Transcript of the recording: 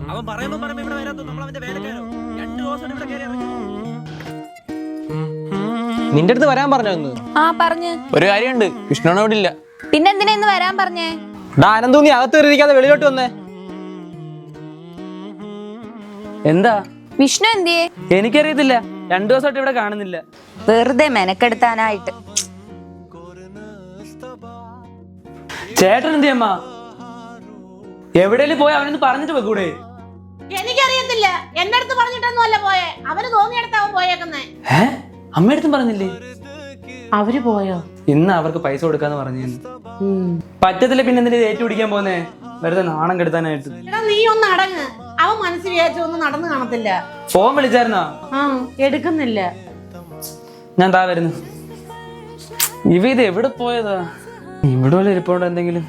അവൻ പറയുമ്പോ ഇവിടെ വരാത്ത നമ്മൾ അവന്റെ വേലക്കാരോ 2 ദിവസം ഇവിടെ കയറി ഇറങ്ങി. നിന്റെ അടുത്ത് വരാൻ പറഞ്ഞോ ഇന്ന്? ആ പറഞ്ഞു. ഒരു കാര്യമുണ്ട്, വിഷ്ണുവിനോട് ഇല്ല. പിന്നെന്തിനാ ഇന്ന് വരാൻ പറഞ്ഞേ? അനന്തു, നീ അകത്ത് കയറിയിരിക്കാതെ വെളിയിലോട്ട് വന്നേ. എന്താ? വിഷ്ണു എന്തിയേ? എനിക്കറിയത്തില്ല, 2 ദിവസമായിട്ട് ഇവിടെ കാണുന്നില്ല. വെറുതെ മെനക്കെടുത്താനായിട്ട്. ചേട്ടൻ എന്തിയമ്മ? എവിടെയും പോയി അവനൊന്ന് പറഞ്ഞിട്ട് വെക്കൂടെ? എനിക്കറിയത്തില്ല, എന്റെ അടുത്ത് പറഞ്ഞിട്ടൊന്നും അല്ല പോയെ. അവര് തോന്നിയെടുത്താവും പോയേക്കുന്നേ. അമ്മയടുത്തും പറഞ്ഞില്ലേ? അവര് പോയോ? ഇന്ന് അവർക്ക് പൈസ കൊടുക്കാന്ന് പറഞ്ഞു. പറ്റത്തില്ല, പിന്നെ എന്തിനാ ഏറ്റു പിടിക്കാൻ പോന്നേ? വെറുതെ നാണം കെടുത്താനായിട്ട്. എടാ നീ ഒന്ന് അടങ്ങ്. അവൻ മനസ്സിൽ വിചാരിച്ചു ഒന്നും നടന്നു കാണത്തില്ല. ഫോൺ വിളിച്ചായിരുന്നോ? ആ എടുക്കുന്നില്ല. ഞാൻ താ വരുന്നു. ഇത് എവിടെ പോയതാ? ഇവിടെ വല്ല ഇരിപ്പോണ്ടോ എന്തെങ്കിലും?